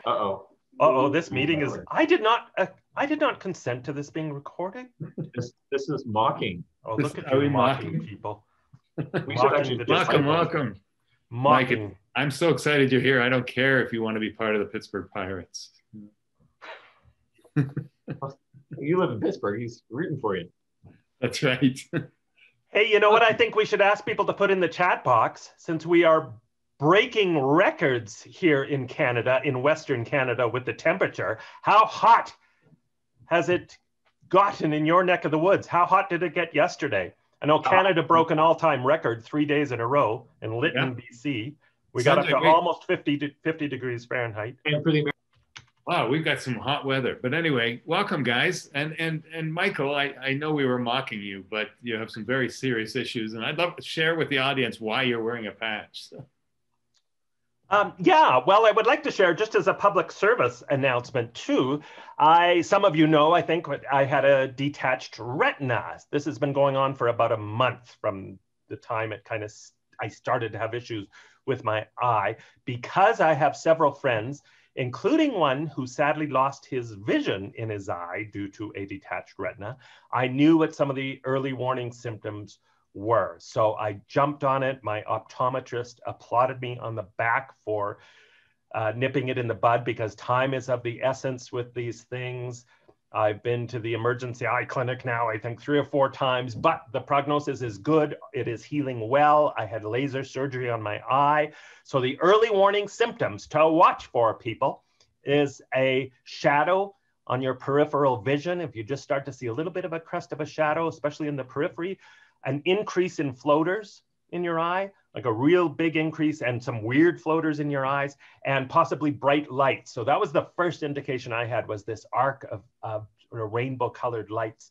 Uh-oh. Uh-oh, this meeting is, I did not consent to this being recorded. This is mocking. Oh, look at you mocking people. We should actually welcome. Mocking. Mike, I'm so excited you're here. I don't care if you want to be part of the Pittsburgh Pirates. You live in Pittsburgh. He's rooting for you. That's right. Hey, you know what? I think we should ask people to put in the chat box, since we are breaking records here in Canada, in Western Canada, with the temperature. How hot has it gotten in your neck of the woods? How hot did it get yesterday? I know Canada broke an all-time record 3 days in a row in Lytton, BC. We got up to almost 50 degrees Fahrenheit. And for the Wow, we've got some hot weather. But anyway, welcome, guys. And Michael, I know we were mocking you, but you have some very serious issues. And I'd love to share with the audience why you're wearing a patch. So. Yeah, well, I would like to share, just as a public service announcement too, some of you know, I think I had a detached retina. This has been going on for about a month from the time I started to have issues with my eye, because I have several friends, including one who sadly lost his vision in his eye due to a detached retina. I knew what some of the early warning symptoms were. So I jumped on it. My optometrist applauded me on the back for nipping it in the bud, because time is of the essence with these things. I've been to the emergency eye clinic now, I think 3 or 4 times, but the prognosis is good. It is healing well. I had laser surgery on my eye. So the early warning symptoms to watch for, people, is a shadow on your peripheral vision. If you just start to see a little bit of a crest of a shadow, especially in the periphery, an increase in floaters in your eye, like a real big increase, and some weird floaters in your eyes, and possibly bright lights. So that was the first indication I had, was this arc of rainbow colored lights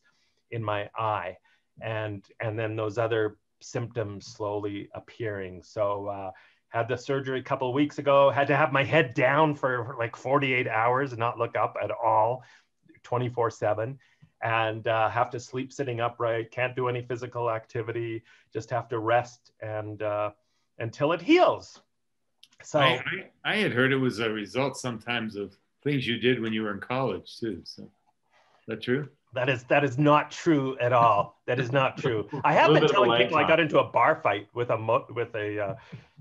in my eye. And then those other symptoms slowly appearing. So had the surgery a couple of weeks ago, had to have my head down for like 48 hours and not look up at all, 24/7. And have to sleep sitting upright, can't do any physical activity, just have to rest and until it heals. So I had heard it was a result sometimes of things you did when you were in college too. So is that true? That is not true at all. That is not true. I have been telling people I got into a bar fight with a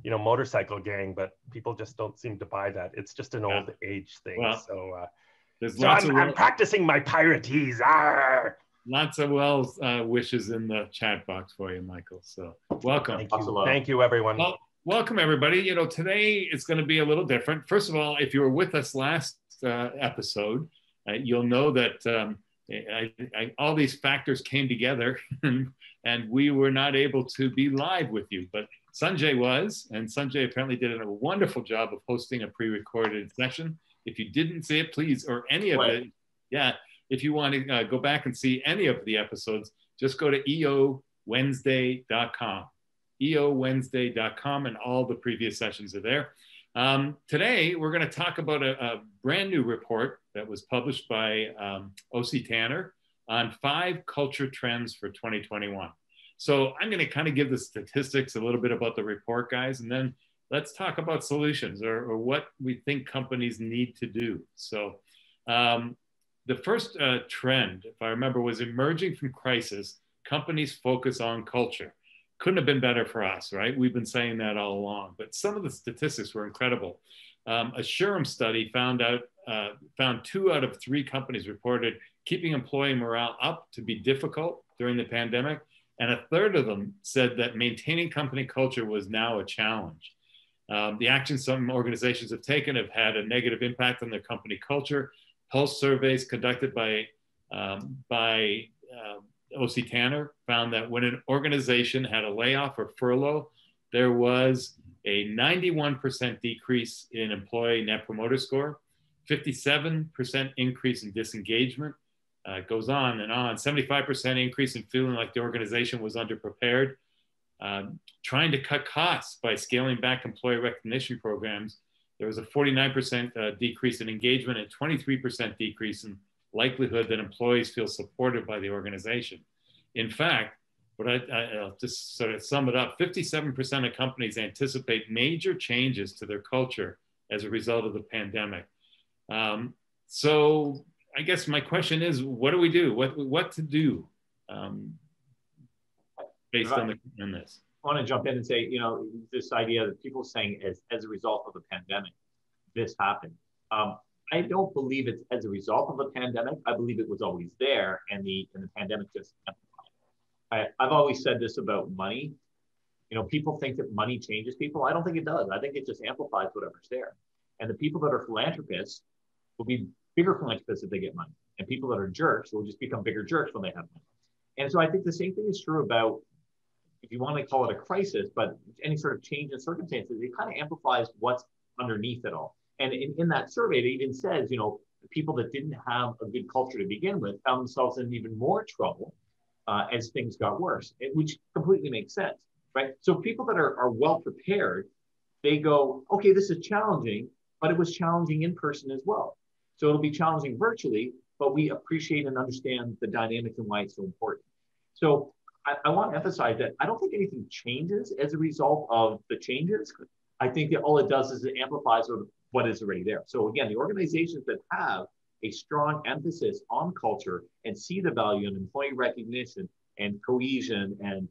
motorcycle gang, but people just don't seem to buy that. It's just an old age thing. Well, so I'm practicing my pirates. Arr! Lots of wishes in the chat box for you, Michael. So welcome. Thank you, everyone. Well, welcome, everybody. You know, today it's going to be a little different. First of all, if you were with us last episode, you'll know that all these factors came together and we were not able to be live with you. But Sanjay was, and Sanjay apparently did a wonderful job of hosting a pre-recorded session. If you didn't see it, please, or any of it, if you want to go back and see any of the episodes, just go to eowednesday.com. eowednesday.com, and all the previous sessions are there. Today, we're going to talk about a brand new report that was published by O.C. Tanner on 5 culture trends for 2021. So I'm going to kind of give the statistics, a little bit about the report, guys, and then let's talk about solutions or what we think companies need to do. So the first trend, if I remember, was emerging from crisis, companies focus on culture. Couldn't have been better for us, right? We've been saying that all along, but some of the statistics were incredible. A Sherm study found 2 out of 3 companies reported keeping employee morale up to be difficult during the pandemic. And a third of them said that maintaining company culture was now a challenge. The actions some organizations have taken have had a negative impact on their company culture. Pulse surveys conducted by O.C. Tanner found that when an organization had a layoff or furlough, there was a 91% decrease in employee net promoter score, 57% increase in disengagement, it goes on and on, 75% increase in feeling like the organization was underprepared, trying to cut costs by scaling back employee recognition programs. There was a 49% decrease in engagement and 23% decrease in likelihood that employees feel supported by the organization. In fact, but I'll just sort of sum it up. 57% of companies anticipate major changes to their culture as a result of the pandemic. So I guess my question is, what do we do? What to do based on this? I want to jump in and say, this idea that people saying as a result of the pandemic, this happened. I don't believe it's as a result of the pandemic. I believe it was always there, and the pandemic just amplified. I've always said this about money. People think that money changes people. I don't think it does. I think it just amplifies whatever's there. And the people that are philanthropists will be bigger philanthropists if they get money. And people that are jerks will just become bigger jerks when they have money. And so I think the same thing is true about, if you want to call it a crisis, but any sort of change in circumstances, it kind of amplifies what's underneath it all. And in that survey, it even says, the people that didn't have a good culture to begin with found themselves in even more trouble as things got worse, which completely makes sense, right? So people that are well prepared, they go, okay, this is challenging, but it was challenging in person as well. So it'll be challenging virtually, but we appreciate and understand the dynamic and why it's so important. So I want to emphasize that I don't think anything changes as a result of the changes. I think that all it does is it amplifies what is already there. So again, the organizations that have a strong emphasis on culture and see the value in employee recognition and cohesion and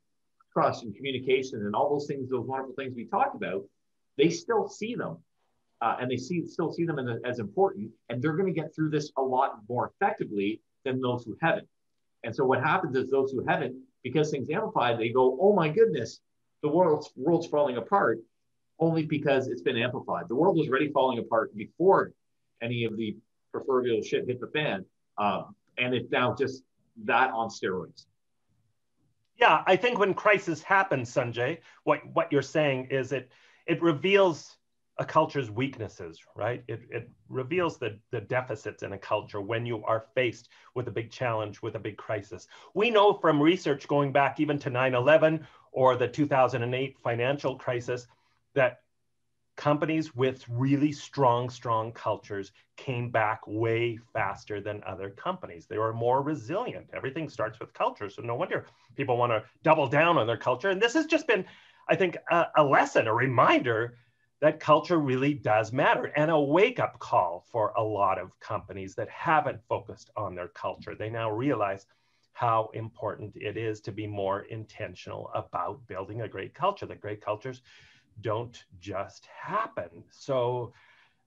trust and communication and all those things, those wonderful things we talked about, they still see them. And they still see them as important, and they're going to get through this a lot more effectively than those who haven't. And so what happens is those who haven't, because things amplified, they go, oh my goodness, the world's falling apart, only because it's been amplified. The world was already falling apart before any of the proverbial shit hit the fan, and it's now just that on steroids. Yeah, I think when crisis happens, Sanjay, what you're saying is it reveals a culture's weaknesses, right? It reveals the deficits in a culture when you are faced with a big challenge, with a big crisis. We know from research going back even to 9/11 or the 2008 financial crisis that companies with really strong cultures came back way faster than other companies. They were more resilient. Everything starts with culture. So no wonder people want to double down on their culture. And this has just been, I think, a lesson, a reminder that culture really does matter, and a wake-up call for a lot of companies that haven't focused on their culture. They now realize how important it is to be more intentional about building a great culture. That great cultures don't just happen. So,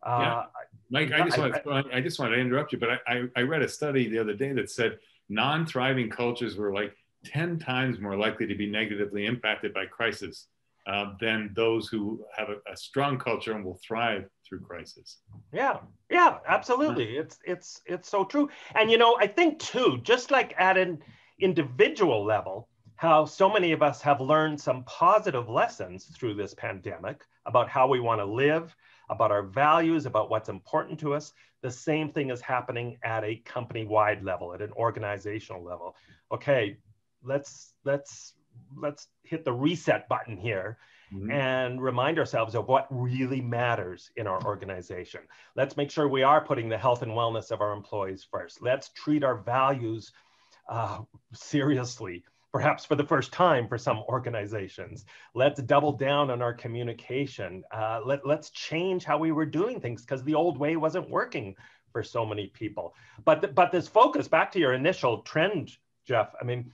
Mike, I just want to interrupt you, but I read a study the other day that said non-thriving cultures were like 10 times more likely to be negatively impacted by crisis than those who have a strong culture and will thrive through crisis. Yeah, absolutely. It's so true. And I think too, just like at an individual level, how so many of us have learned some positive lessons through this pandemic about how we want to live, about our values, about what's important to us. The same thing is happening at a company-wide level, at an organizational level. Okay, let's hit the reset button here and remind ourselves of what really matters in our organization. Let's make sure we are putting the health and wellness of our employees first. Let's treat our values seriously, perhaps for the first time for some organizations. Let's double down on our communication. Let's change how we were doing things, because the old way wasn't working for so many people. But this focus, back to your initial trend, Jeff, I mean,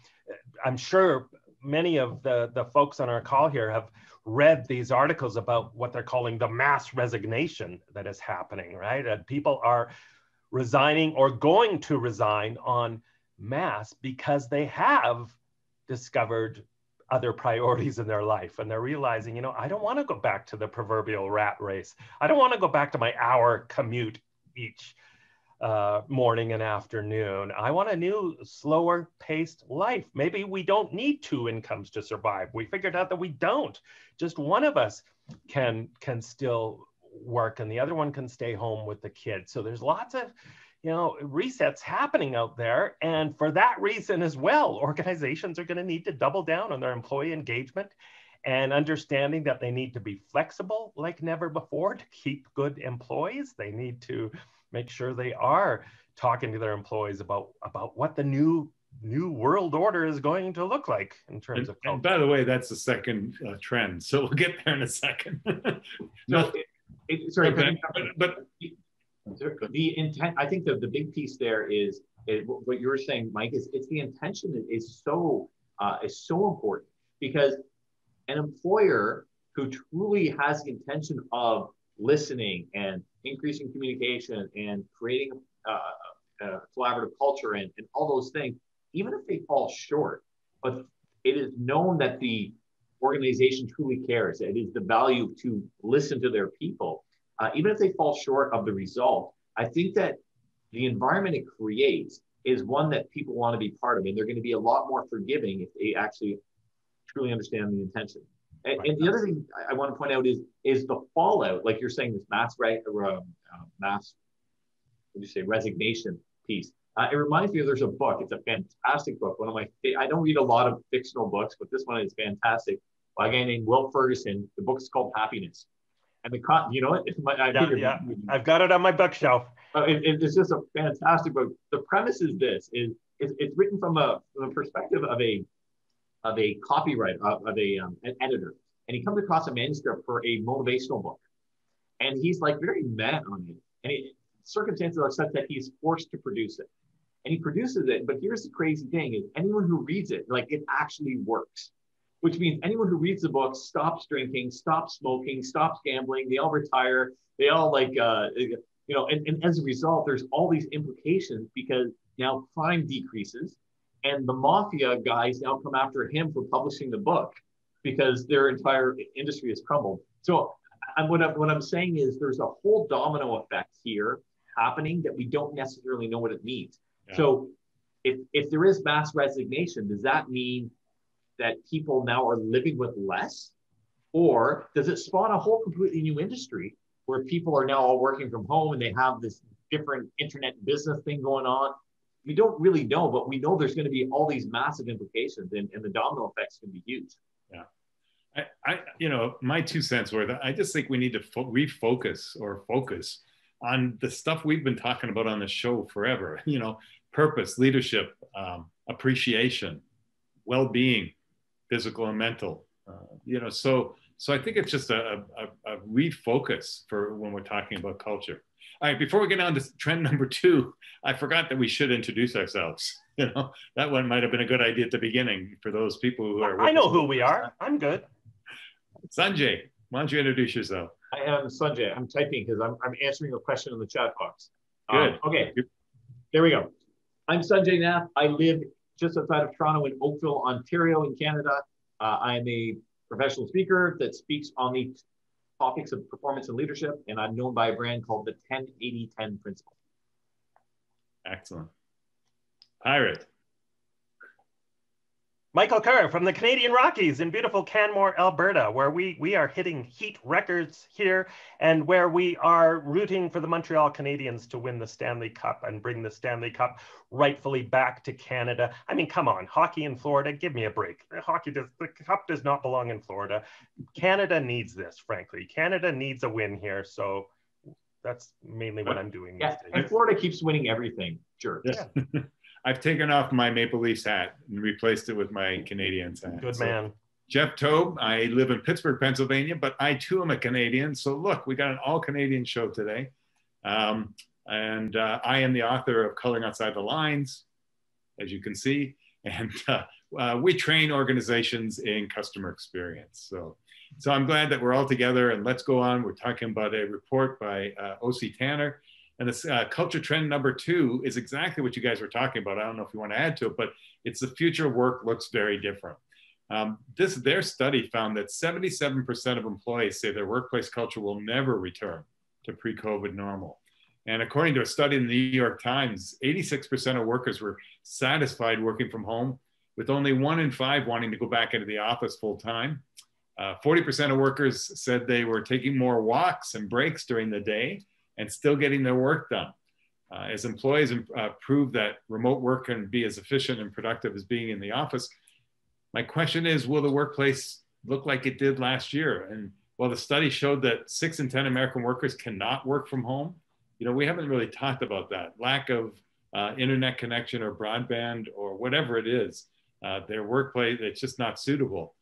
I'm sure many of the folks on our call here have read these articles about what they're calling the mass resignation that is happening, right? And people are resigning or going to resign en masse because they have discovered other priorities in their life, and they're realizing, I don't want to go back to the proverbial rat race. I don't want to go back to my hour commute each morning and afternoon. I want a new, slower paced life. Maybe we don't need 2 incomes to survive. We figured out that we don't. Just one of us can still work and the other one can stay home with the kids. So there's lots of resets happening out there. And for that reason as well, organizations are going to need to double down on their employee engagement and understanding that they need to be flexible like never before to keep good employees. They need to make sure they are talking to their employees about what the new new world order is going to look like in terms of culture. And by the way, that's the second trend. So we'll get there in a second. So, sorry, but the intent, I think the big piece there is what you were saying, Mike, is it's the intention that is so important, because an employer who truly has the intention of listening and increasing communication and creating a collaborative culture and all those things, even if they fall short, but it is known that the organization truly cares. It is the value to listen to their people. Even if they fall short of the result, I think that the environment it creates is one that people want to be part of, and they're going to be a lot more forgiving if they actually truly understand the intention. And the other thing I want to point out is the fallout, like you're saying, this mass resignation piece. It reminds me of, there's a book. It's a fantastic book. One of my, I don't read a lot of fictional books, but this one is fantastic, by a guy named Will Ferguson. The book is called Happiness. And you know it? Yeah, I've got it on my bookshelf. It's just a fantastic book. The premise is this: it's written from the perspective of a copywriter, an editor, and he comes across a manuscript for a motivational book, and he's like very mad on it, and circumstances are such that he's forced to produce it, and he produces it. But here's the crazy thing: is anyone who reads it, like, it actually works. Which means anyone who reads the book stops drinking, stops smoking, stops gambling. They all retire. They all and as a result, there's all these implications, because now crime decreases, and the mafia guys now come after him for publishing the book because their entire industry has crumbled. So what I'm saying is there's a whole domino effect here happening that we don't necessarily know what it means. Yeah. So if there is mass resignation, does that mean that people now are living with less? Or does it spawn a whole completely new industry where people are now all working from home and they have this different internet business thing going on? We don't really know, but we know there's going to be all these massive implications, and the domino effects can be huge. Yeah. My 2 cents worth, I just think we need to refocus or focus on the stuff we've been talking about on the show forever, purpose, leadership, appreciation, well-being, physical and mental, so I think it's just a refocus for when we're talking about culture. All right, before we get on to trend number 2, I forgot that we should introduce ourselves. That one might have been a good idea at the beginning for those people who are. I know who we are. I'm good. Sanjay, why don't you introduce yourself? I am Sanjay. I'm typing because I'm answering a question in the chat box. Good. Okay, there we go. I'm Sanjay Nath. I live just outside of Toronto in Oakville, Ontario in Canada. I am a professional speaker that speaks on the topics of performance and leadership, and I'm known by a brand called the 10-80-10 principle. Excellent. Pirate. Michael Kerr from the Canadian Rockies in beautiful Canmore, Alberta, where we are hitting heat records here, and where we are rooting for the Montreal Canadiens to win the Stanley Cup and bring the Stanley Cup rightfully back to Canada. I mean, come on, hockey in Florida, give me a break. The cup does not belong in Florida. Canada needs this, frankly. Canada needs a win here, so that's mainly what I'm doing. Yeah, and Florida keeps winning everything, sure. Yeah. I've taken off my Maple Leafs hat and replaced it with my Canadiens hat. Good man. Jeff Tobe, I live in Pittsburgh, Pennsylvania, but I too am a Canadian. So look, we got an all Canadian show today. I am the author of Coloring Outside the Lines, as you can see. And we train organizations in customer experience. So I'm glad that we're all together, and let's go on. We're talking about a report by O.C. Tanner. And this culture trend number 2 is exactly what you guys were talking about. I don't know if you want to add to it, but it's the future of work looks very different. Their study found that 77% of employees say their workplace culture will never return to pre-COVID normal. And according to a study in the New York Times, 86% of workers were satisfied working from home, with only 1 in 5 wanting to go back into the office full time. 40% of workers said they were taking more walks and breaks during the day and still getting their work done. As employees prove that remote work can be as efficient and productive as being in the office, my question is, will the workplace look like it did last year? And while the study showed that 6 in 10 American workers cannot work from home, we haven't really talked about that. Lack of internet connection or broadband or whatever it is, their workplace, it's just not suitable.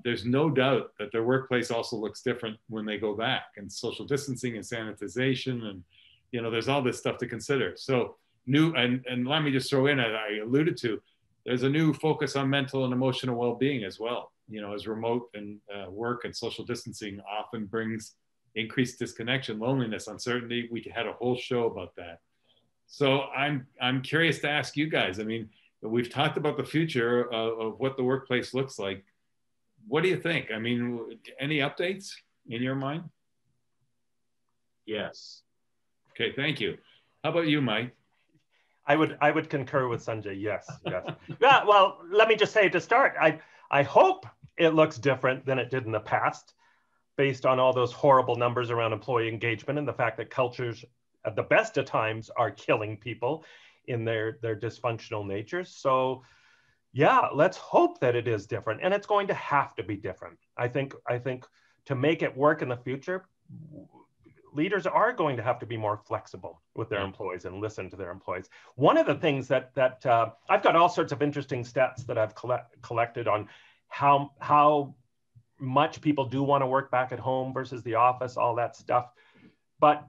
There's no doubt that their workplace also looks different when they go back, and social distancing and sanitization, and there's all this stuff to consider. So and let me just throw in, as I alluded to, there's a new focus on mental and emotional well-being as well. As remote and work and social distancing often brings increased disconnection, loneliness, uncertainty. We had a whole show about that. So I'm curious to ask you guys. I mean, we've talked about the future of what the workplace looks like. What do you think? I mean, any updates in your mind? Yes. Okay, thank you. How about you, Mike? I would concur with Sanjay. Yes. Yeah. Well, let me just say to start, I hope it looks different than it did in the past, based on all those horrible numbers around employee engagement and the fact that cultures at the best of times are killing people in their dysfunctional natures. So yeah, let's hope that it is different, and it's going to have to be different. I think to make it work in the future, leaders are going to have to be more flexible with their employees and listen to their employees. One of the things that I've got all sorts of interesting stats that I've collected on how much people do want to work back at home versus the office, all that stuff. But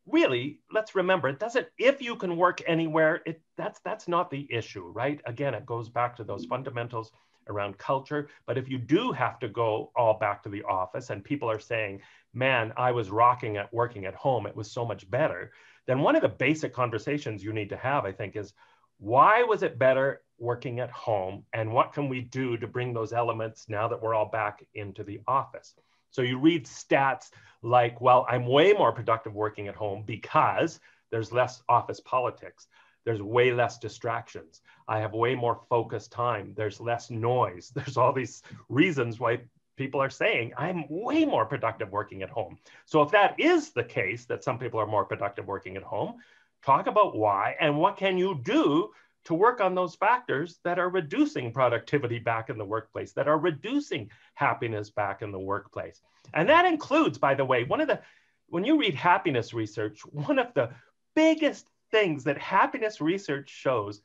really, let's remember, it doesn't, if you can work anywhere, that's not the issue, right? Again, it goes back to those fundamentals around culture. But if you do have to go all back to the office and people are saying, man, I was rocking at working at home, it was so much better, then one of the basic conversations you need to have, I think, is why was it better working at home? And what can we do to bring those elements now that we're all back into the office? So you read stats like, well, I'm way more productive working at home because there's less office politics. There's way less distractions. I have way more focused time. There's less noise. There's all these reasons why people are saying I'm way more productive working at home. So if that is the case, that some people are more productive working at home, talk about why and what can you do to work on those factors that are reducing productivity back in the workplace, that are reducing happiness back in the workplace. And that includes, by the way, when you read happiness research, one of the biggest things that happiness research shows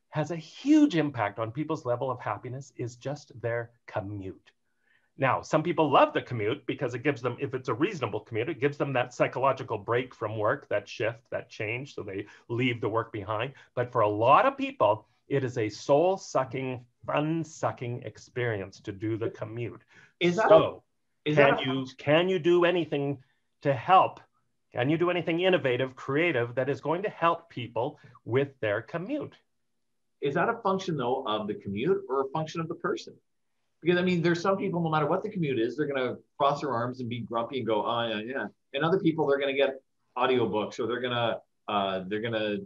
has a huge impact on people's level of happiness is just their commute. Now, some people love the commute because it gives them, if it's a reasonable commute, it gives them that psychological break from work, that shift, that change, so they leave the work behind. But for a lot of people, it is a soul-sucking, fun-sucking experience to do the commute. Can you do anything to help? Can you do anything innovative, creative that is going to help people with their commute? Is that a function, though, of the commute or a function of the person? Because I mean, there's some people, no matter what the commute is, they're going to cross their arms and be grumpy and go, oh yeah, yeah. And other people, they're going to get audiobooks, or they're going to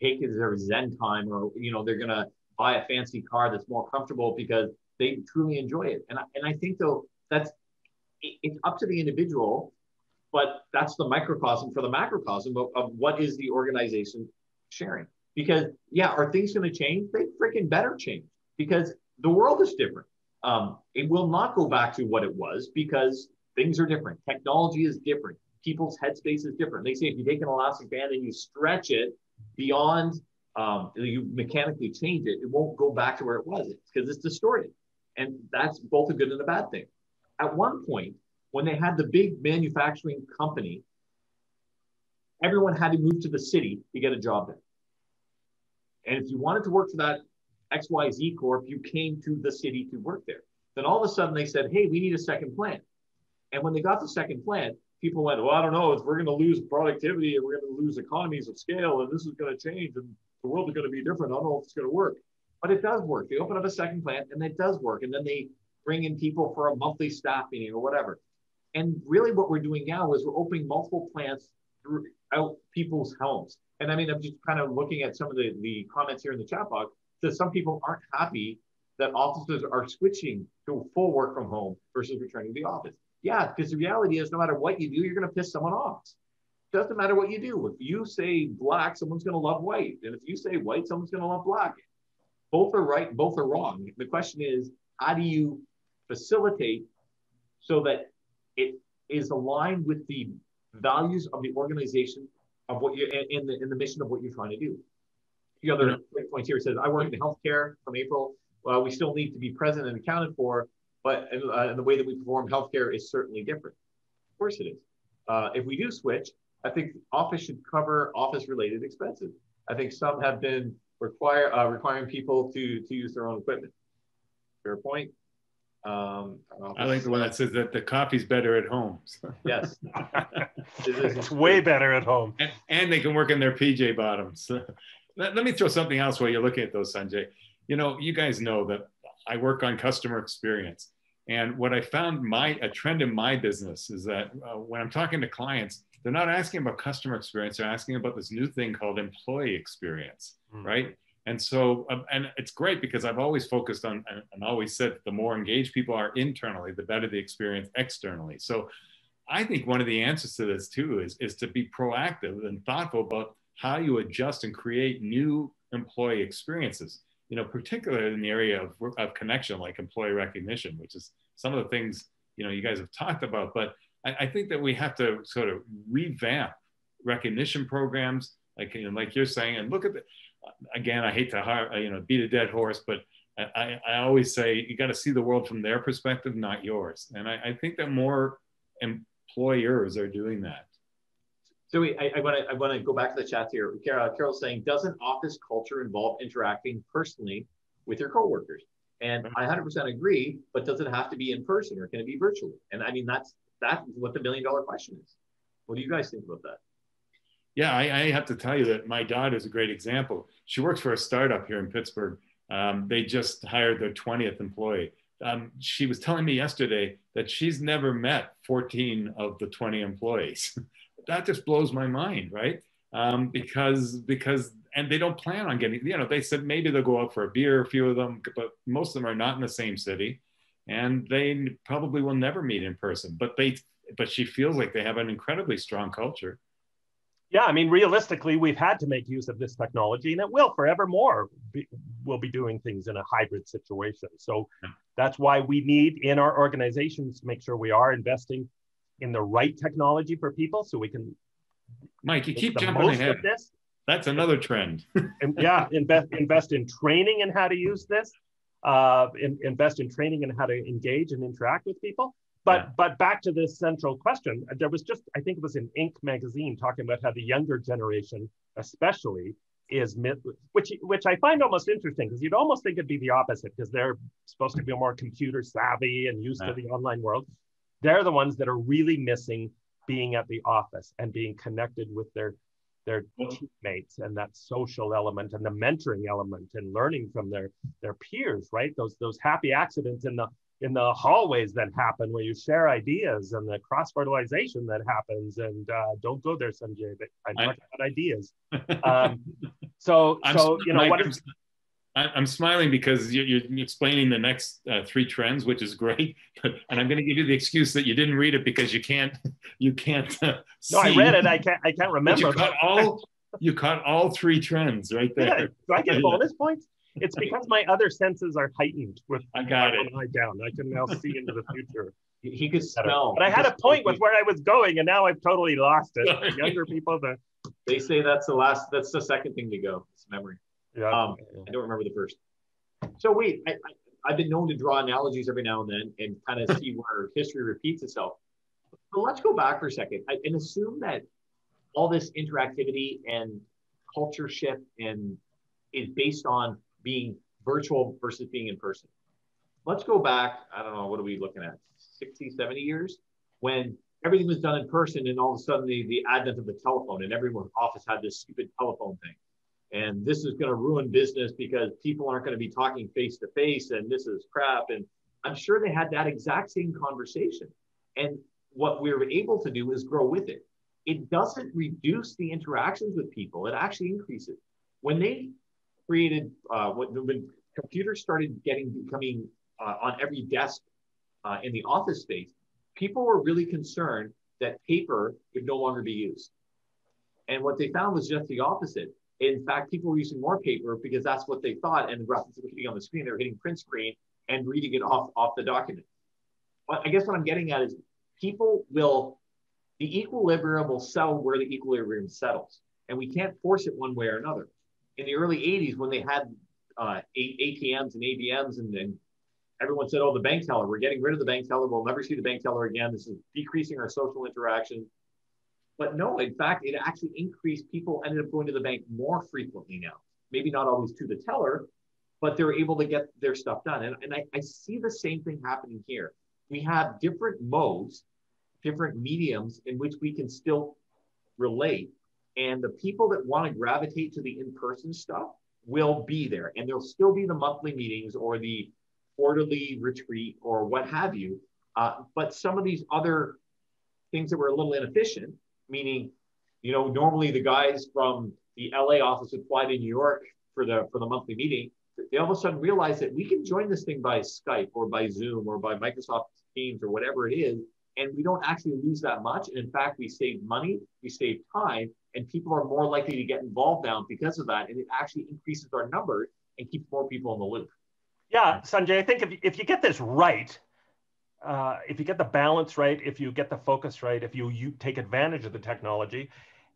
take their Zen time, or they're going to buy a fancy car that's more comfortable because they truly enjoy it. And I think though it's up to the individual, but that's the microcosm for the macrocosm of what is the organization sharing. Because yeah, are things going to change? They freaking better change, because the world is different. It will not go back to what it was because things are different. Technology is different. People's headspace is different. They say if you take an elastic band and you stretch it beyond, you mechanically change it, it won't go back to where it was because it's distorted. And that's both a good and a bad thing. At one point, when they had the big manufacturing company, everyone had to move to the city to get a job there. And if you wanted to work for that XYZ Corp, you came to the city to work there. Then all of a sudden they said, hey, we need a second plant. And when they got the second plant, people went, well, I don't know, we're going to lose productivity and we're going to lose economies of scale and this is going to change and the world is going to be different. I don't know if it's going to work. But it does work. They open up a second plant and it does work. And then they bring in people for a monthly staff meeting or whatever. And really what we're doing now is we're opening multiple plants throughout people's homes. And I mean, I'm just kind of looking at some of the comments here in the chat box. That some people aren't happy that offices are switching to full work from home versus returning to the office. Yeah, because the reality is no matter what you do, you're going to piss someone off. Doesn't matter what you do. If you say black, someone's going to love white. And if you say white, someone's going to love black. Both are right, both are wrong. The question is, how do you facilitate so that it is aligned with the values of the organization of what you in the mission of what you're trying to do. The other great points here says, I work in healthcare from April. Well, we still need to be present and accounted for, but the way that we perform healthcare is certainly different. Of course it is. If we do switch, I think office should cover office-related expenses. I think some have been requiring people to use their own equipment. Fair point. I like the one that says that the coffee's better at home. Yes. It's way better at home. And they can work in their PJ bottoms. Let me throw something else while you're looking at those, Sanjay. You know, you guys know that I work on customer experience. And what I found a trend in my business is that when I'm talking to clients, they're not asking about customer experience. They're asking about this new thing called employee experience, right? And so, and it's great because I've always focused on and always said the more engaged people are internally, the better the experience externally. So I think one of the answers to this too is to be proactive and thoughtful about how you adjust and create new employee experiences, you know, particularly in the area of connection, like employee recognition, which is some of the things, you know, you guys have talked about. But I think that we have to sort of revamp recognition programs, like, you know, like you're saying, and look at the, again, I hate to beat a dead horse, but I always say you got to see the world from their perspective, not yours. And I think that more employers are doing that. So I want to go back to the chat here. Carol's saying, doesn't office culture involve interacting personally with your coworkers? And I 100% agree, but does it have to be in person or can it be virtually? And I mean, that's what the $1 million question is. What do you guys think about that? Yeah, I have to tell you that my daughter is a great example. She works for a startup here in Pittsburgh. They just hired their 20th employee. She was telling me yesterday that she's never met 14 of the 20 employees. That just blows my mind, right? Because and they don't plan on getting, you know, they said maybe they'll go out for a beer, a few of them, but most of them are not in the same city, and they probably will never meet in person. But she feels like they have an incredibly strong culture. Yeah, I mean, realistically, we've had to make use of this technology, and it will forevermore. We'll be doing things in a hybrid situation. So that's why we need in our organizations to make sure we are investing in the right technology for people, so we can. Mike, you keep jumping ahead. That's another trend. And yeah, invest in training in how to use this. Invest in training in how to engage and interact with people. But back to this central question, there was just, I think it was in Inc. magazine talking about how the younger generation, especially, which I find almost interesting, because you'd almost think it'd be the opposite, because they're supposed to be more computer savvy and used to the online world. They're the ones that are really missing being at the office and being connected with their teammates, and that social element and the mentoring element and learning from their peers, right? Those happy accidents in the hallways that happen where you share ideas, and the cross-fertilization that happens. And don't go there, Sanjay, but I'm talking about ideas. I'm smiling because you're explaining the next 3 trends, which is great. And I'm going to give you the excuse that you didn't read it because you can't. See. No, I read it. I can't remember. You caught all 3 trends right there. Yeah. Do I get bonus points? It's because my other senses are heightened with I got it. Eye down. I can now see into the future. He could smell. But I had a point with where I was going, and now I've totally lost it. Younger people, they say that's the second thing to go. It's memory. Yeah. I don't remember the first. So wait, I've been known to draw analogies every now and then and kind of see where history repeats itself. But let's go back for a second and assume that all this interactivity and culture shift is based on being virtual versus being in person. Let's go back, I don't know, what are we looking at? 60, 70 years? When everything was done in person, and all of a sudden the advent of the telephone, and everyone's office had this stupid telephone thing. And this is going to ruin business because people aren't going to be talking face to face, and this is crap. And I'm sure they had that exact same conversation. And what we were able to do is grow with it. It doesn't reduce the interactions with people, it actually increases. When they created, when computers started becoming on every desk in the office space, people were really concerned that paper would no longer be used. And what they found was just the opposite. In fact, people were using more paper because that's what they thought, and rather than hitting on the screen, they were hitting print screen and reading it off the document. Well, I guess what I'm getting at is people will the equilibrium will settle where the equilibrium settles. And we can't force it one way or another. In the early 80s, when they had ATMs and ABMs, and everyone said, oh, the bank teller, we're getting rid of the bank teller. We'll never see the bank teller again. This is decreasing our social interaction. But no, in fact, it actually increased. People ended up going to the bank more frequently now. Maybe not always to the teller, but they're able to get their stuff done. And I see the same thing happening here. We have different modes, different mediums in which we can still relate. And the people that want to gravitate to the in-person stuff will be there. And there'll still be the monthly meetings or the quarterly retreat or what have you. But some of these other things that were a little inefficient, meaning, you know, normally the guys from the LA office would fly to New York for the monthly meeting. They all of a sudden realize that we can join this thing by Skype or by Zoom or by Microsoft Teams or whatever it is. And we don't actually lose that much. And in fact, we save money, we save time, and people are more likely to get involved now because of that. And it actually increases our numbers and keeps more people in the loop. Yeah, Sanjay, I think if you get this right, if you get the balance right, if you get the focus right, if you take advantage of the technology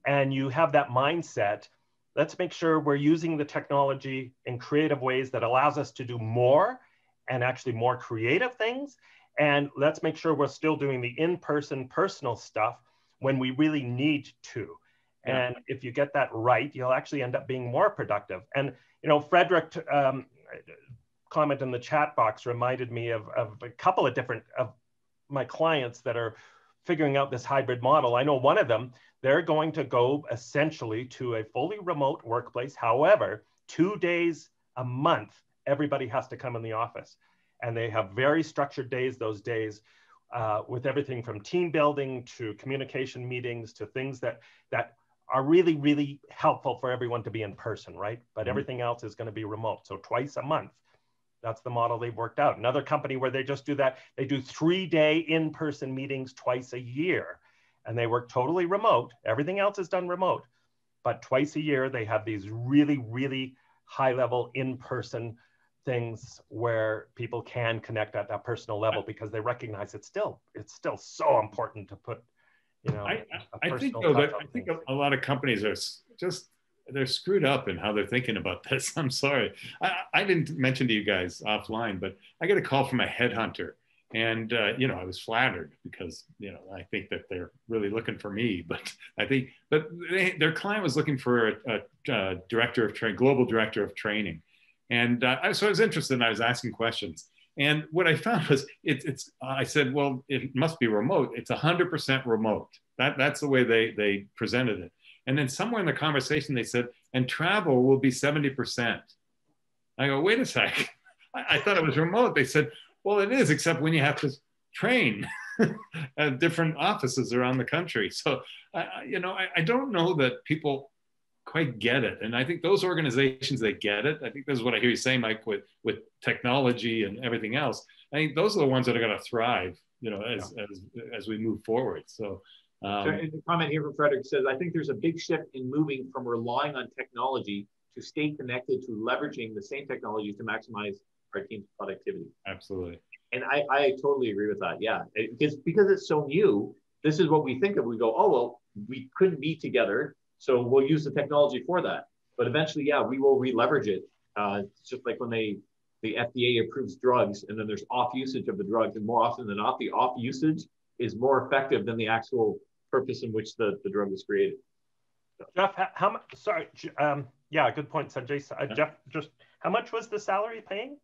and you have that mindset, let's make sure we're using the technology in creative ways that allows us to do more and actually more creative things. And let's make sure we're still doing the in-person personal stuff when we really need to. Yeah. And if you get that right, you'll actually end up being more productive. And, you know, Frederick, comment in the chat box reminded me of a couple of different of my clients that are figuring out this hybrid model. I know one of them, they're going to go essentially to a fully remote workplace. However, 2 days a month, everybody has to come in the office. And they have very structured days, those days, with everything from team building to communication meetings to things that are really, really helpful for everyone to be in person, right? But everything else is going to be remote. So twice a month. That's the model they've worked out. Another company where they just do that, they do 3-day in-person meetings twice a year. And they work totally remote. Everything else is done remote. But twice a year, they have these really, really high-level in-person things where people can connect at that personal level because they recognize it's still so important to put, you know, I think though that I think a lot of companies are just, they're screwed up in how they're thinking about this. I'm sorry. I didn't mention to you guys offline, but I got a call from a headhunter, and you know, I was flattered because, you know, I think that they're really looking for me, but their client was looking for a director of training, global director of training. And so I was interested and I was asking questions. And what I found was I said, well, it must be remote. It's 100% remote. That's the way they presented it. And then somewhere in the conversation, they said, and travel will be 70%. I go, wait a sec. I thought it was remote. They said, well, it is, except when you have to train at different offices around the country. So, you know, I don't know that people quite get it. And I think those organizations that get it, I think this is what I hear you saying, Mike, with technology and everything else. I think those are the ones that are going to thrive, you know, as we move forward. So a comment here from Frederick says, I think there's a big shift in moving from relying on technology to stay connected to leveraging the same technology to maximize our team's productivity. Absolutely. And I totally agree with that. Yeah, because it's so new, this is what we think of. We go, oh, well, we couldn't be together, so we'll use the technology for that. But eventually, yeah, we will re-leverage it. It's just like when the FDA approves drugs and then there's off usage of the drugs, and more often than not, the off usage is more effective than the actual purpose in which the drug was created. So. Jeff, how much? Sorry, yeah, good point, Sanjay. Jeff, just how much was the salary paying?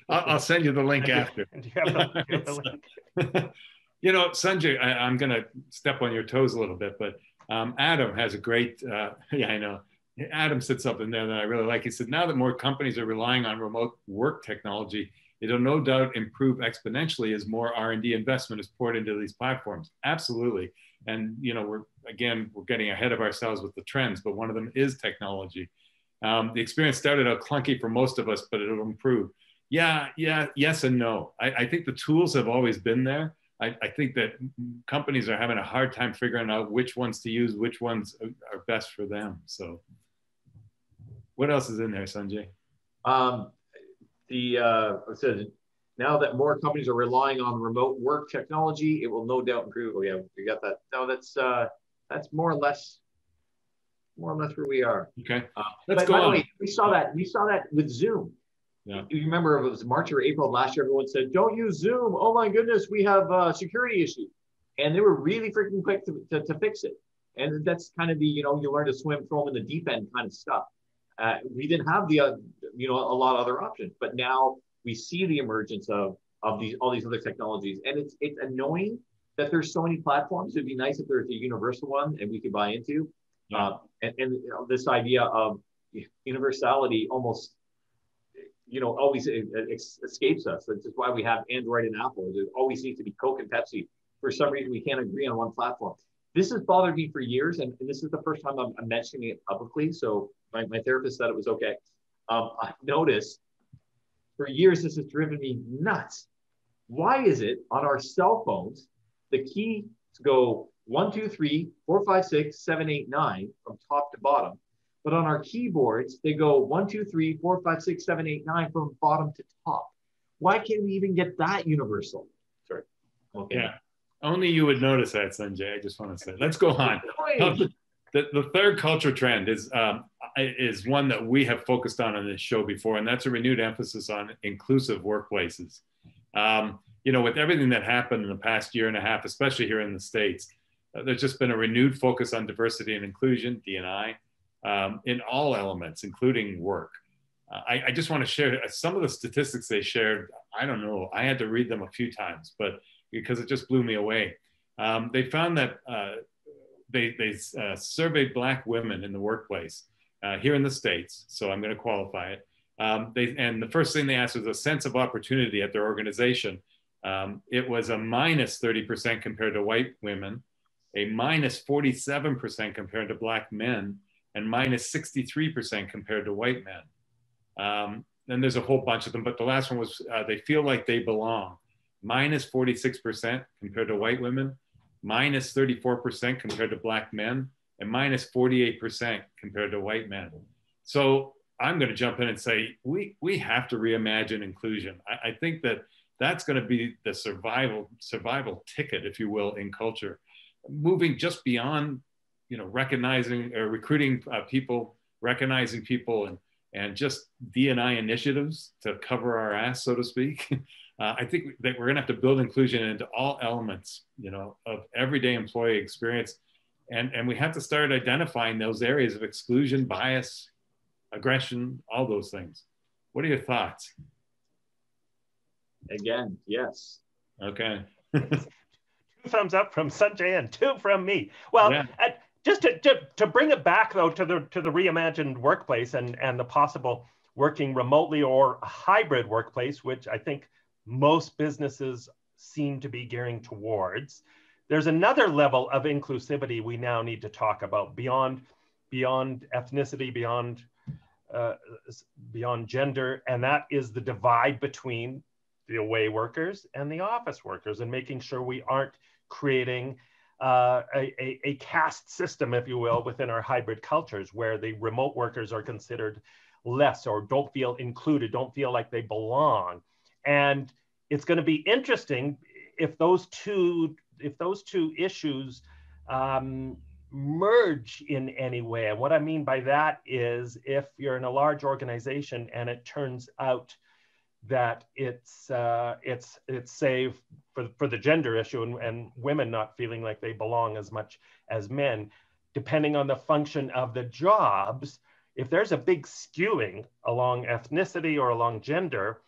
I'll send you the link after. Do you have the link? You know, Sanjay, I'm going to step on your toes a little bit, but Adam has a great, yeah, I know. Adam sits up in there that I really like. He said, now that more companies are relying on remote work technology, it'll no doubt improve exponentially as more R&D investment is poured into these platforms. Absolutely. And, you know, we're getting ahead of ourselves with the trends, but one of them is technology. The experience started out clunky for most of us, but it'll improve. Yeah, yes and no. I think the tools have always been there. I think that companies are having a hard time figuring out which ones to use, which ones are best for them. So what else is in there, Sanjay? It says, now that more companies are relying on remote work technology, it will no doubt improve. Oh yeah, you got that. No, that's more or less where we are. Okay, let's But go by the on. way, we saw that with Zoom. Yeah. You remember it was March or April of last year, everyone said, don't use Zoom. Oh my goodness, we have security issues. And they were really freaking quick to fix it. And that's kind of the, you learn to swim, throw them in the deep end kind of stuff. We didn't have a lot of other options, but now we see the emergence of all these other technologies. And it's annoying that there's so many platforms. It'd be nice if there's a universal one and we could buy into. Yeah. And this idea of universality almost always escapes us. That's just why we have Android and Apple. There always needs to be Coke and Pepsi. For some reason, we can't agree on one platform. This has bothered me for years, and this is the first time I'm mentioning it publicly. So my therapist said it was okay. I've noticed for years this has driven me nuts. Why is it on our cell phones, the keys go 1, 2, 3, 4, 5, 6, 7, 8, 9 from top to bottom? But on our keyboards, they go 1, 2, 3, 4, 5, 6, 7, 8, 9 from bottom to top. Why can't we even get that universal? Sorry. Okay. Yeah. Only you would notice that, Sanjay. I just want to say. Let's go on. The third culture trend is one that we have focused on this show before, and that's a renewed emphasis on inclusive workplaces. With everything that happened in the past year and a half, especially here in the States, there's just been a renewed focus on diversity and inclusion, D&I. In all elements, including work. I just want to share some of the statistics they shared. I don't know, I had to read them a few times, but because it just blew me away. They found that they surveyed Black women in the workplace here in the States, so I'm going to qualify it. And the first thing they asked was a sense of opportunity at their organization. It was a minus 30% compared to white women, a minus 47% compared to Black men, and minus 63% compared to white men. Then there's a whole bunch of them, but the last one was they feel like they belong. Minus 46% compared to white women, minus 34% compared to Black men, and minus 48% compared to white men. So I'm going to jump in and say we have to reimagine inclusion. I think that's going to be the survival ticket, if you will, in culture, moving just beyond recognizing or recruiting people, recognizing people, and just D&I initiatives to cover our ass, so to speak. I think that we're going to have to build inclusion into all elements, of everyday employee experience, and we have to start identifying those areas of exclusion, bias, aggression, all those things. What are your thoughts? Again, yes. Okay. 2 thumbs up from Sanjay and 2 from me. Well. Yeah. Just to bring it back though to the reimagined workplace and the possible working remotely or a hybrid workplace, which I think most businesses seem to be gearing towards, there's another level of inclusivity we now need to talk about beyond ethnicity, beyond gender, and that is the divide between the away workers and the office workers, and making sure we aren't creating a caste system, if you will, within our hybrid cultures where the remote workers are considered less or don't feel included, don't feel like they belong. And it's going to be interesting if those two issues merge in any way. And what I mean by that is if you're in a large organization and it turns out that it's safe for the gender issue and women not feeling like they belong as much as men, depending on the function of the jobs, if there's a big skewing along ethnicity or along gender,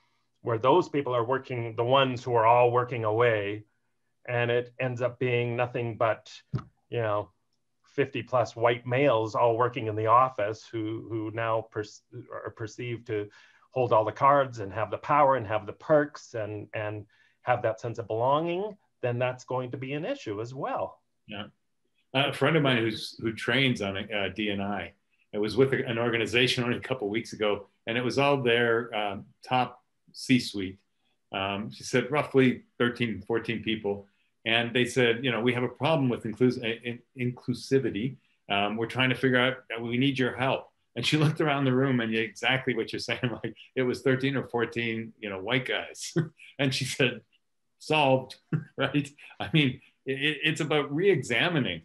where those people are working, the ones who are all working away, and it ends up being nothing but, 50 plus white males all working in the office who now are perceived to hold all the cards and have the power and have the perks and have that sense of belonging, then that's going to be an issue as well. Yeah. A friend of mine who trains on D&I, it was with an organization only a couple of weeks ago, and it was all their top C-suite. She said roughly 13, 14 people. And they said, we have a problem with inclusivity. We're trying to figure out, we need your help. And she looked around the room and exactly what you're saying, like it was 13 or 14, white guys. And she said, solved, right? I mean, it's about re-examining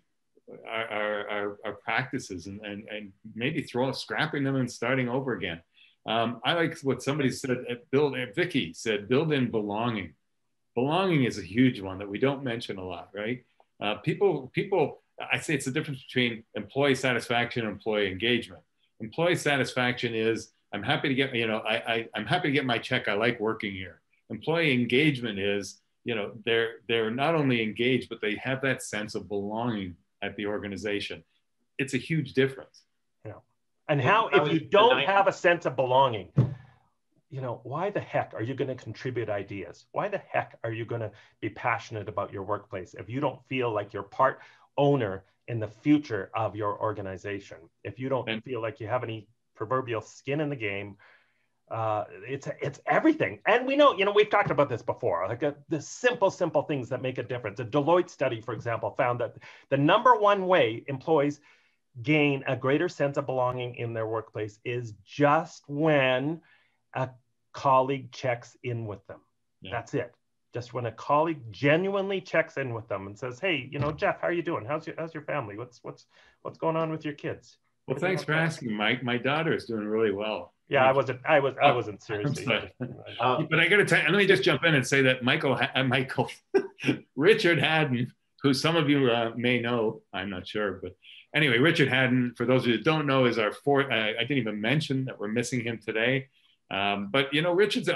our practices and maybe scrapping them and starting over again. I like what somebody said, Vicky said, build in belonging. Belonging is a huge one that we don't mention a lot, right? People, I say it's the difference between employee satisfaction and employee engagement. Employee satisfaction is, I'm happy to get, I'm happy to get my check. I like working here. Employee engagement is, they're not only engaged, but they have that sense of belonging at the organization. It's a huge difference. Yeah. And how, if you don't have a sense of belonging, why the heck are you going to contribute ideas? Why the heck are you going to be passionate about your workplace if you don't feel like you're part owner in the future of your organization? If you don't feel like you have any proverbial skin in the game, it's everything. And we know, we've talked about this before, like the simple things that make a difference. A Deloitte study, for example, found that the number one way employees gain a greater sense of belonging in their workplace is just when a colleague checks in with them. Yeah. That's it. Just when a colleague genuinely checks in with them and says, "Hey, Jeff, how are you doing? How's your family? What's going on with your kids?" Well, thanks for asking, Mike. My daughter is doing really well. Yeah, I wasn't seriously. But I got to tell you, let me just jump in and say that Richard Haddon, who some of you may know, I'm not sure, but anyway, Richard Haddon, for those of you who don't know, is our fourth. I didn't even mention that we're missing him today. But Richard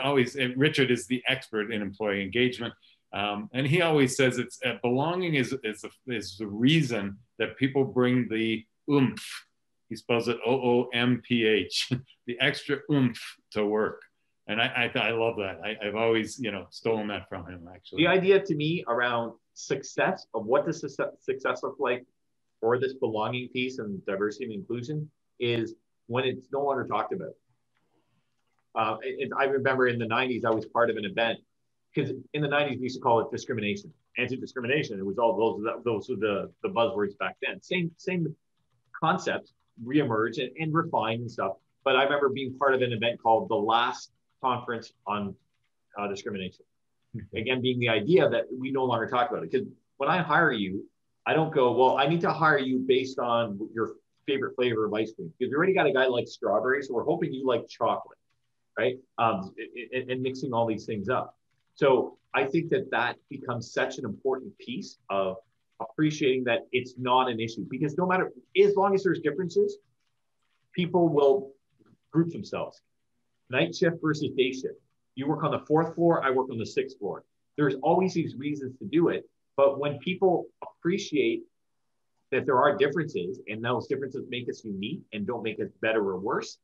is the expert in employee engagement, and he always says it's belonging is the reason that people bring the oomph. He spells it OOMPH, the extra oomph to work, and I love that. I've always stolen that from him, actually. The idea to me around success of what does success look like for this belonging piece and diversity and inclusion is when it's no longer talked about. I remember in the 90s, I was part of an event because in the 90s, we used to call it discrimination, anti-discrimination. It was all those were the buzzwords back then. Same concepts reemerge and refine and stuff. But I remember being part of an event called the last conference on discrimination. Again, being the idea that we no longer talk about it. Because when I hire you, I don't go, well, I need to hire you based on your favorite flavor of ice cream. Because we already got a guy like strawberries, so we're hoping you like chocolate. Right? And mixing all these things up. So I think that becomes such an important piece of appreciating that it's not an issue, because no matter, as long as there's differences, people will group themselves. Night shift versus day shift. You work on the 4th floor, I work on the 6th floor. There's always these reasons to do it. But when people appreciate that there are differences and those differences make us unique and don't make us better or worse,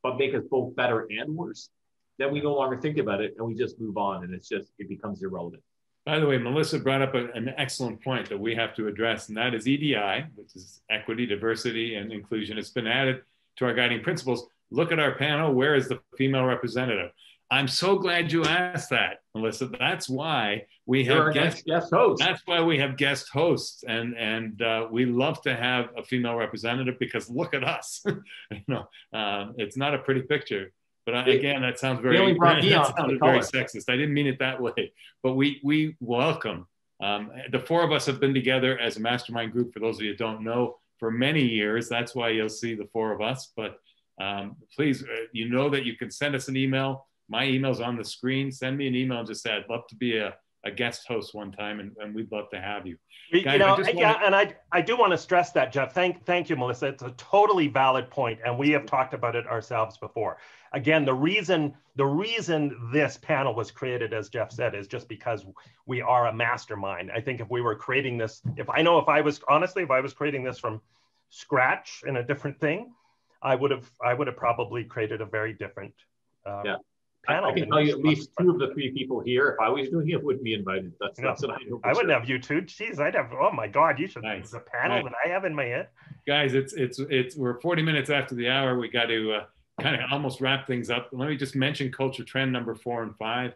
but make us both better and worse, then we no longer think about it and we just move on, and it becomes irrelevant. By the way, Melissa brought up an excellent point that we have to address, and that is EDI, which is equity, diversity, and inclusion. It's been added to our guiding principles. Look at our panel. Where is the female representative? I'm so glad you asked that, Melissa. That's why we have guest hosts. That's why we have guest hosts, and we love to have a female representative, because look at us. It's not a pretty picture, but again, that sounds very sexist. I didn't mean it that way, but we welcome. The four of us have been together as a mastermind group, for those of you who don't know, for many years. That's why you'll see the four of us. But please, you know that you can send us an email. My email's on the screen. Send me an email and just say, I'd love to be a guest host one time, and we'd love to have you. Guys, I do want to stress that, Jeff. Thank you, Melissa. It's a totally valid point, and we have talked about it ourselves before. Again, the reason this panel was created, as Jeff said, is just because we are a mastermind. I think if we were creating this, if I was creating this from scratch in a different thing, I would have probably created a very different panel. I can tell you at least 2 of the 3 people here, if I was doing it, wouldn't be invited. That's what I know. I wouldn't have you 2. Jeez, I'd have, oh my God, you should, there's a panel that I have in my head. Guys, we're 40 minutes after the hour. We got to kind of almost wrap things up. Let me just mention culture trend number 4 and 5,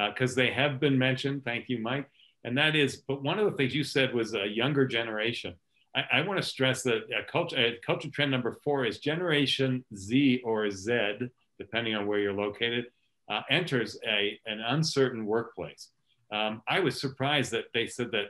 because they have been mentioned. Thank you, Mike. And that is, but one of the things you said was a younger generation. I want to stress that culture trend number 4 is Generation Z or Z, depending on where you're located, enters an uncertain workplace. I was surprised that they said that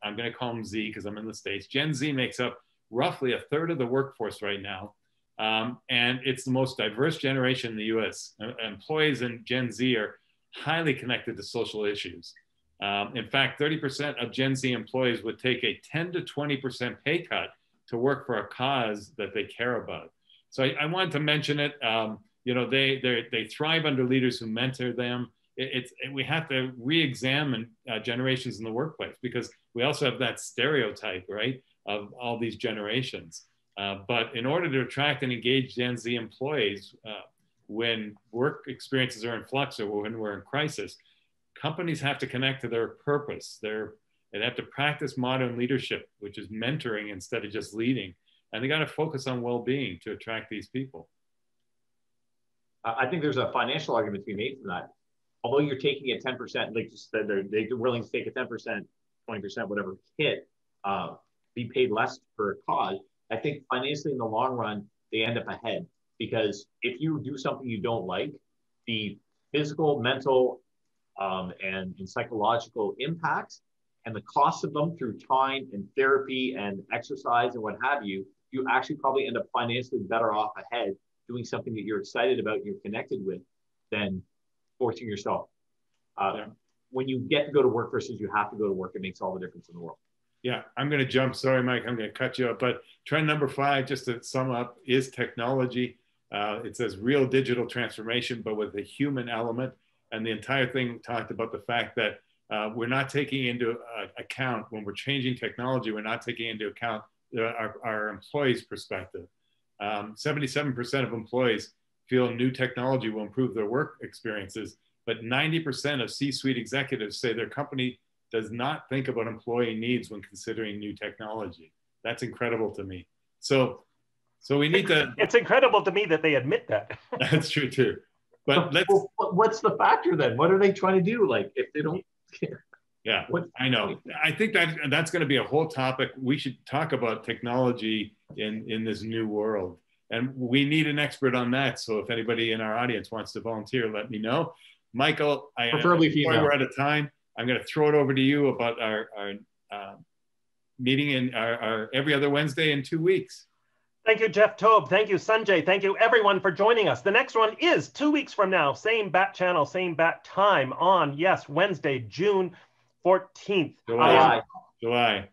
I'm going to call them Z because I'm in the States, Gen Z makes up roughly a third of the workforce right now. And it's the most diverse generation in the US. Employees in Gen Z are highly connected to social issues. In fact, 30% of Gen Z employees would take a 10 to 20% pay cut to work for a cause that they care about. So I wanted to mention it. They thrive under leaders who mentor them. We have to re-examine generations in the workplace, because we also have that stereotype, right, of all these generations. But in order to attract and engage Gen Z employees, when work experiences are in flux or when we're in crisis, companies have to connect to their purpose. They have to practice modern leadership, which is mentoring instead of just leading. And they got to focus on well-being to attract these people. I think there's a financial argument to be made for that. Although you're taking a 10%, like you said, they're willing to take a 10%, 20%, whatever hit, be paid less for a cause. I think financially in the long run, they end up ahead, because if you do something you don't like, the physical, mental, and psychological impacts and the cost of them through time and therapy and exercise and what have you, you actually probably end up financially better off ahead doing something that you're excited about, you're connected with, than forcing yourself. When you get to go to work versus you have to go to work, it makes all the difference in the world. Yeah, I'm going to jump. Sorry, Mike, I'm going to cut you up. But trend number 5, just to sum up, is technology. It says real digital transformation, but with a human element. And the entire thing talked about the fact that we're not taking into account, when we're changing technology, we're not taking into account our employees' perspective. 77% of employees feel new technology will improve their work experiences, but 90% of C-suite executives say their company does not think about employee needs when considering new technology. That's incredible to me. So we need to. It's incredible to me that they admit that. That's true too. But what's the factor then? What are they trying to do? Like, if they don't care? Yeah, I know. I think that's going to be a whole topic. We should talk about technology in this new world. And we need an expert on that. So if anybody in our audience wants to volunteer, let me know. Michael, preferably female. We're out of time. I'm going to throw it over to you about our meeting in our every other Wednesday in 2 weeks. Thank you, Jeff Tobe. Thank you, Sanjay. Thank you, everyone, for joining us. The next one is 2 weeks from now, same bat channel, same bat time on, yes, Wednesday, June 14th. July 14th.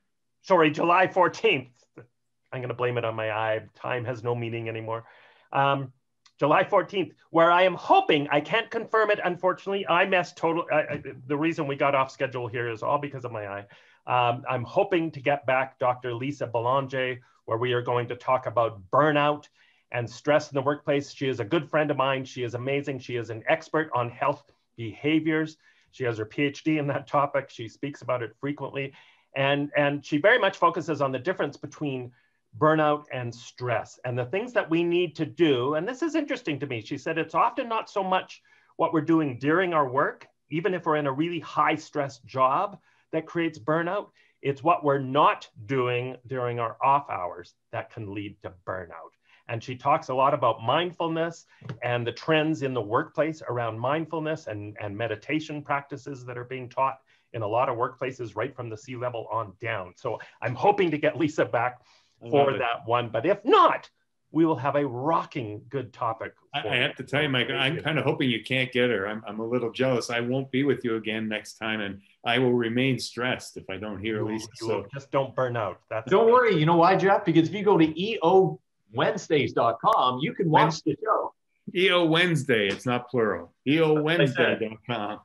I'm going to blame it on my eye. Time has no meaning anymore. July 14th, where I am hoping, I can't confirm it, unfortunately. The reason we got off schedule here is all because of my eye. I'm hoping to get back Dr. Lisa Belanger, where we are going to talk about burnout and stress in the workplace. She is a good friend of mine. She is amazing. She is an expert on health behaviors. She has her PhD in that topic. She speaks about it frequently. And she very much focuses on the difference between burnout and stress and the things that we need to do. And this is interesting to me. She said it's often not so much what we're doing during our work, even if we're in a really high stress job, that creates burnout. It's what we're not doing during our off hours that can lead to burnout. And she talks a lot about mindfulness and the trends in the workplace around mindfulness and meditation practices that are being taught in a lot of workplaces right from the C-level on down. So I'm hoping to get Lisa back for that one. But if not, we will have a rocking good topic. I have to tell you, Mike, I'm kind of hoping you can't get her. I'm a little jealous. I won't be with you again next time, and I will remain stressed if I don't hear Lisa. So just don't burn out. Don't worry. You know why, Jeff? Because if you go to eowednesdays.com, you can watch the show. EO Wednesday. It's not plural. eowednesday.com.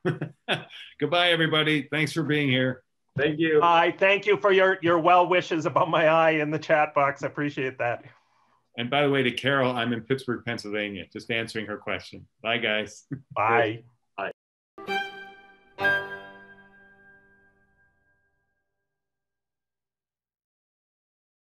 Goodbye, everybody. Thanks for being here. Thank you. Bye. Thank you for your well wishes about my eye in the chat box. I appreciate that. And by the way, to Carol, I'm in Pittsburgh, Pennsylvania, just answering her question. Bye, guys. Bye.